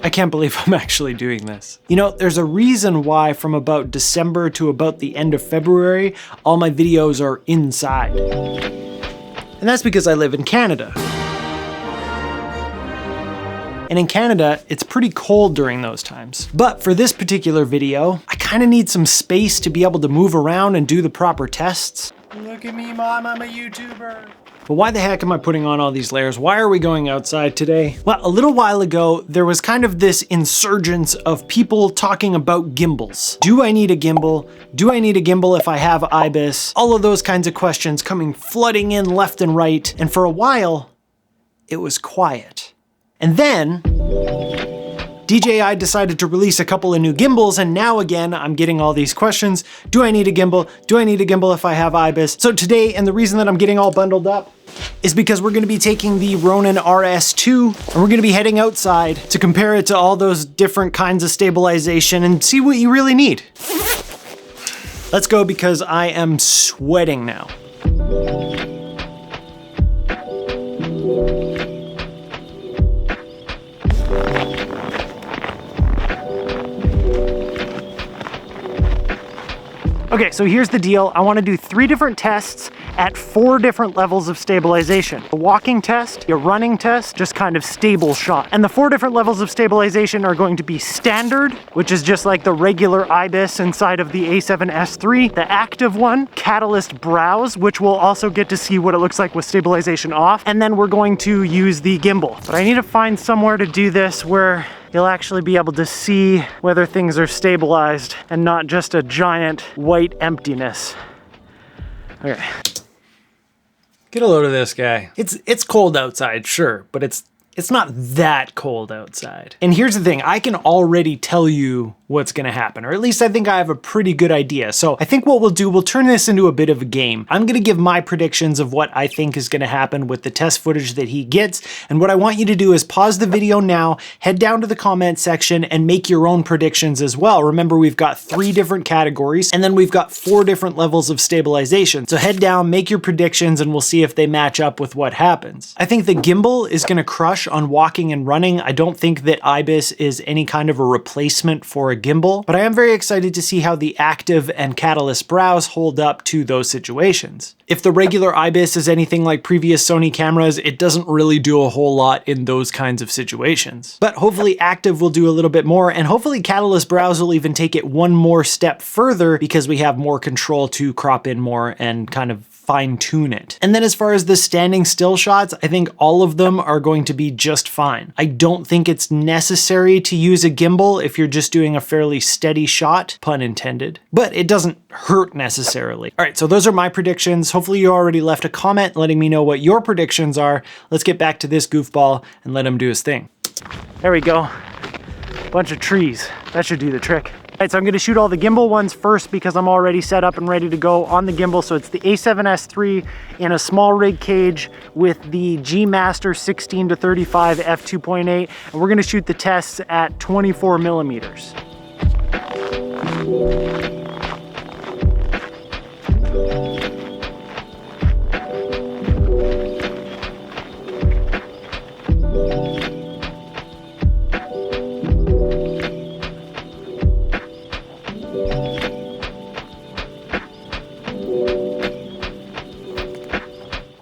I can't believe I'm actually doing this. You know, there's a reason why from about December to about the end of February, all my videos are inside. And that's because I live in Canada. And in Canada, it's pretty cold during those times. But for this particular video, I kind of need some space to be able to move around and do the proper tests. Look at me, Mom, I'm a YouTuber. But why the heck am I putting on all these layers? Why are we going outside today? Well, a little while ago, there was kind of this insurgence of people talking about gimbals. Do I need a gimbal? Do I need a gimbal if I have IBIS? All of those kinds of questions coming flooding in left and right. And for a while, it was quiet. And then DJI decided to release a couple of new gimbals, and now again, I'm getting all these questions. Do I need a gimbal? Do I need a gimbal if I have IBIS? So today, and the reason that I'm getting all bundled up is because we're gonna be taking the Ronin RS2 and we're gonna be heading outside to compare it to all those different kinds of stabilization and see what you really need. Let's go because I am sweating now. Okay, so here's the deal. I want to do 3 different tests at 4 different levels of stabilization. A walking test, a running test, just kind of stable shot. And the 4 different levels of stabilization are going to be standard, which is just like the regular IBIS inside of the A7S III, the active one, catalyst browse, which we'll also get to see what it looks like with stabilization off. And then we're going to use the gimbal. But I need to find somewhere to do this where you'll actually be able to see whether things are stabilized and not just a giant white emptiness. Okay. Get a load of this guy. It's cold outside, sure, but it's not that cold outside. And here's the thing, I can already tell you what's gonna happen, or at least I think I have a pretty good idea. So I think what we'll do, we'll turn this into a bit of a game. I'm gonna give my predictions of what I think is gonna happen with the test footage that he gets, and what I want you to do is pause the video now, head down to the comment section, and make your own predictions as well. Remember, we've got 3 different categories, and then we've got 4 different levels of stabilization. So head down, make your predictions, and we'll see if they match up with what happens. I think the gimbal is gonna crush on walking and running. I don't think that IBIS is any kind of a replacement for a gimbal, but I am very excited to see how the active and catalyst browse hold up to those situations. If the regular IBIS is anything like previous Sony cameras, it doesn't really do a whole lot in those kinds of situations. But hopefully active will do a little bit more, and hopefully catalyst browse will even take it one more step further because we have more control to crop in more and kind of fine tune it. And then as far as the standing still shots, I think all of them are going to be just fine. I don't think it's necessary to use a gimbal if you're just doing a fairly steady shot, pun intended, but it doesn't hurt necessarily. All right, so those are my predictions. Hopefully you already left a comment letting me know what your predictions are. Let's get back to this goofball and let him do his thing. There we go. Bunch of trees. That should do the trick. All right, so I'm gonna shoot all the gimbal ones first because I'm already set up and ready to go on the gimbal. So it's the A7S III in a small rig cage with the G Master 16-35 f2.8, and we're gonna shoot the tests at 24 millimeters.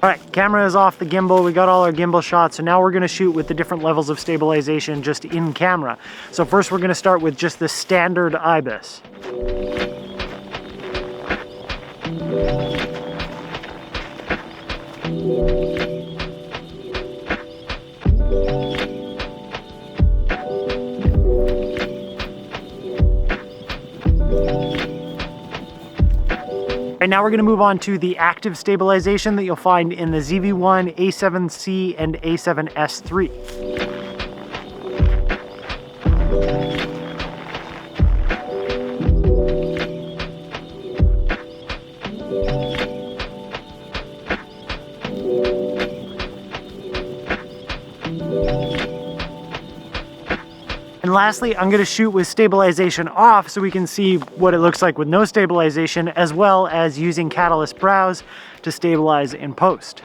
All right, camera is off the gimbal. We got all our gimbal shots. So now we're gonna shoot with the different levels of stabilization just in camera. So first we're gonna start with just the standard IBIS. Right, now we're gonna move on to the active stabilization that you'll find in the ZV-1, A7C, and A7S III. And lastly, I'm gonna shoot with stabilization off so we can see what it looks like with no stabilization, as well as using catalyst browse to stabilize in post.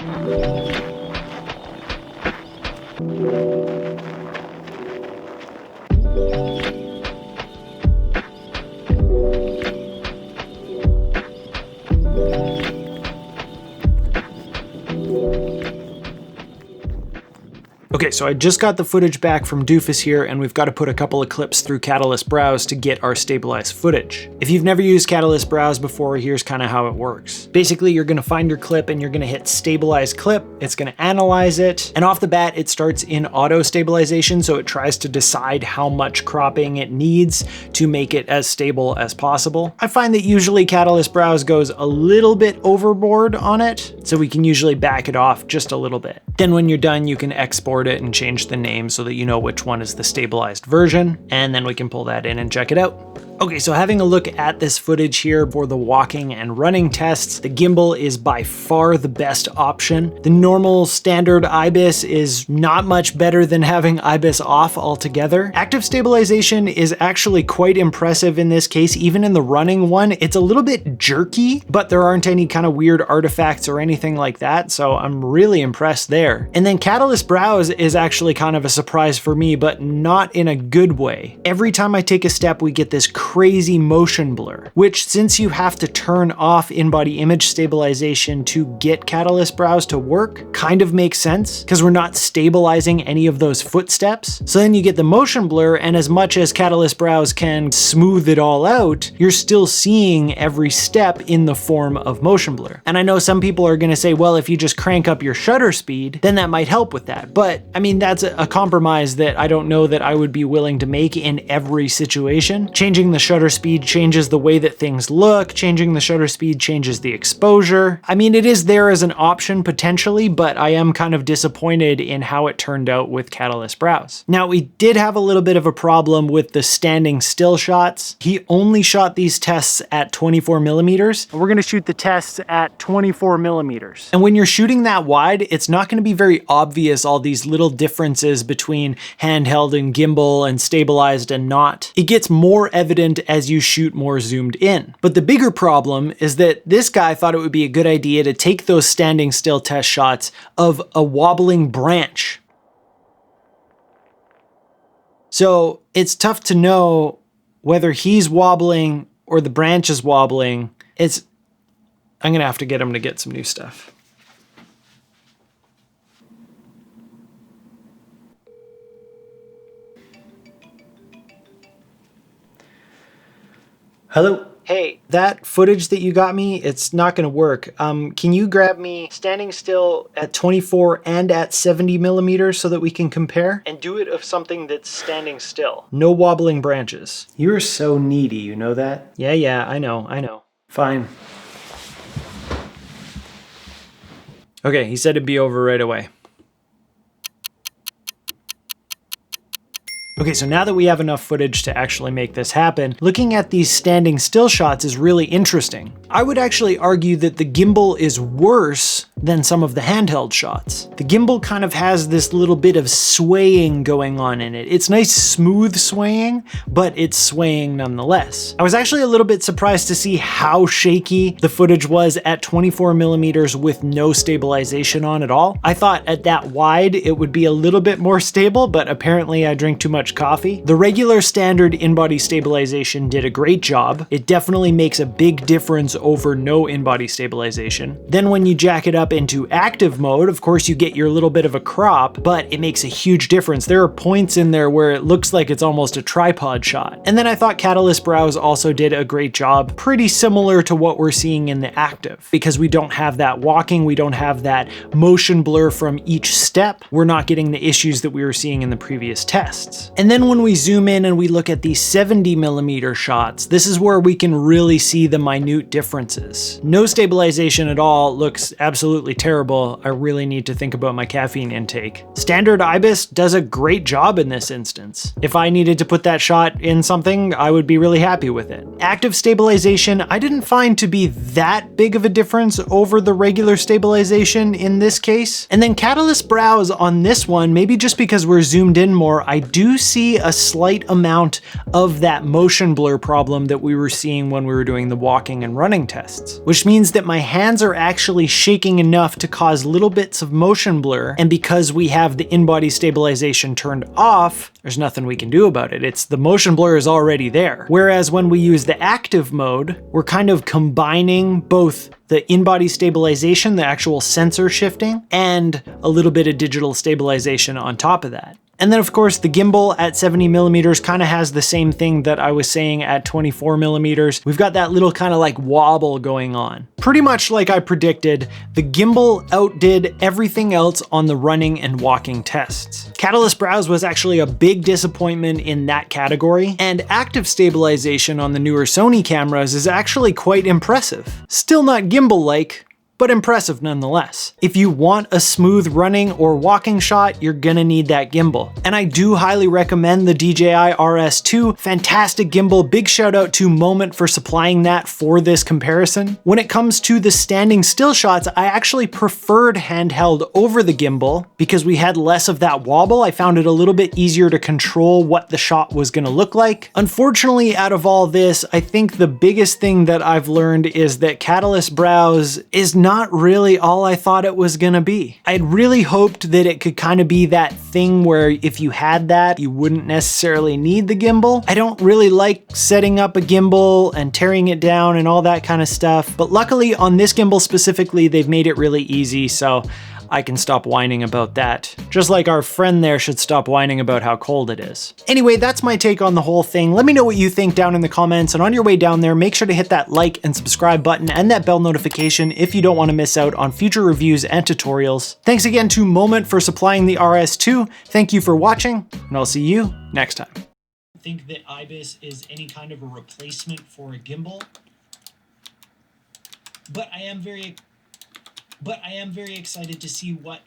Okay, so I just got the footage back from Doofus here, and we've got to put a couple of clips through Catalyst Browse to get our stabilized footage. If you've never used Catalyst Browse before, here's kind of how it works. Basically, you're going to find your clip and you're going to hit Stabilize Clip. It's going to analyze it, and off the bat, it starts in auto stabilization, so it tries to decide how much cropping it needs to make it as stable as possible. I find that usually Catalyst Browse goes a little bit overboard on it, so we can usually back it off just a little bit. Then when you're done, you can export it and change the name so that you know which one is the stabilized version, and then we can pull that in and check it out. Okay, so having a look at this footage here for the walking and running tests, the gimbal is by far the best option. The normal standard IBIS is not much better than having IBIS off altogether. Active stabilization is actually quite impressive in this case. Even in the running one, it's a little bit jerky, but there aren't any kind of weird artifacts or anything like that, so I'm really impressed there. And then Catalyst Browse is actually kind of a surprise for me, but not in a good way. Every time I take a step, we get this crazy motion blur, which, since you have to turn off in-body image stabilization to get Catalyst Browse to work, kind of makes sense because we're not stabilizing any of those footsteps. So then you get the motion blur, and as much as Catalyst Browse can smooth it all out, you're still seeing every step in the form of motion blur. And I know some people are going to say, well, if you just crank up your shutter speed, then that might help with that. But I mean, that's a compromise that I don't know that I would be willing to make in every situation. Changing the shutter speed changes the way that things look. Changing the shutter speed changes the exposure. I mean, it is there as an option potentially, but I am kind of disappointed in how it turned out with Catalyst Browse. Now, we did have a little bit of a problem with the standing still shots. He only shot these tests at 24 millimeters. We're gonna shoot the tests at 24 millimeters. And when you're shooting that wide, it's not gonna be very obvious all these little differences between handheld and gimbal and stabilized and not. It gets more evident as you shoot more zoomed in. But the bigger problem is that this guy thought it would be a good idea to take those standing still test shots of a wobbling branch. So it's tough to know whether he's wobbling or the branch is wobbling. I'm gonna have to get him to get some new stuff. Hello? Hey, that footage that you got me, it's not gonna work. Can you grab me standing still at 24 and at 70 millimeters so that we can compare? And do it of something that's standing still. No wobbling branches. You're so needy, you know that? Yeah, I know. Fine. Okay, he said it'd be over right away. Okay, so now that we have enough footage to actually make this happen, looking at these standing still shots is really interesting. I would actually argue that the gimbal is worse than some of the handheld shots. The gimbal kind of has this little bit of swaying going on in it. It's nice smooth swaying, but it's swaying nonetheless. I was actually a little bit surprised to see how shaky the footage was at 24 millimeters with no stabilization on at all. I thought at that wide it would be a little bit more stable, but apparently I drink too much coffee. The regular standard in-body stabilization did a great job. It definitely makes a big difference over no in-body stabilization. Then when you jack it up into active mode, of course you get your little bit of a crop, but it makes a huge difference. There are points in there where it looks like it's almost a tripod shot. And then I thought Catalyst Browse also did a great job, pretty similar to what we're seeing in the active, because we don't have that walking, we don't have that motion blur from each step. We're not getting the issues that we were seeing in the previous tests. And then when we zoom in and we look at these 70 millimeter shots, this is where we can really see the minute differences. No stabilization at all, looks absolutely terrible. I really need to think about my caffeine intake. Standard IBIS does a great job in this instance. If I needed to put that shot in something, I would be really happy with it. Active stabilization, I didn't find to be that big of a difference over the regular stabilization in this case. And then Catalyst Browse on this one, maybe just because we're zoomed in more, I do see a slight amount of that motion blur problem that we were seeing when we were doing the walking and running tests, which means that my hands are actually shaking enough to cause little bits of motion blur. And because we have the in-body stabilization turned off, there's nothing we can do about it. It's the motion blur is already there. Whereas when we use the active mode, we're kind of combining both the in-body stabilization, the actual sensor shifting, and a little bit of digital stabilization on top of that. And then of course the gimbal at 70 millimeters kind of has the same thing that I was saying at 24 millimeters. We've got that little kind of like wobble going on. Pretty much like I predicted, the gimbal outdid everything else on the running and walking tests. Catalyst browse was actually a big disappointment in that category, and active stabilization on the newer Sony cameras is actually quite impressive. Still not gimbal-like, but impressive nonetheless. If you want a smooth running or walking shot, you're gonna need that gimbal. And I do highly recommend the DJI RS2, fantastic gimbal. Big shout out to Moment for supplying that for this comparison. When it comes to the standing still shots, I actually preferred handheld over the gimbal because we had less of that wobble. I found it a little bit easier to control what the shot was gonna look like. Unfortunately, out of all this, I think the biggest thing that I've learned is that Catalyst Browse is not really all I thought it was gonna be. I'd really hoped that it could kind of be that thing where if you had that, you wouldn't necessarily need the gimbal. I don't really like setting up a gimbal and tearing it down and all that kind of stuff, but luckily on this gimbal specifically, they've made it really easy, so I can stop whining about that. Just like our friend there should stop whining about how cold it is. Anyway, that's my take on the whole thing. Let me know what you think down in the comments, and on your way down there, make sure to hit that like and subscribe button and that bell notification if you don't want to miss out on future reviews and tutorials. Thanks again to Moment for supplying the RS2. Thank you for watching, and I'll see you next time. I think that IBIS is any kind of a replacement for a gimbal, but I am very excited to see what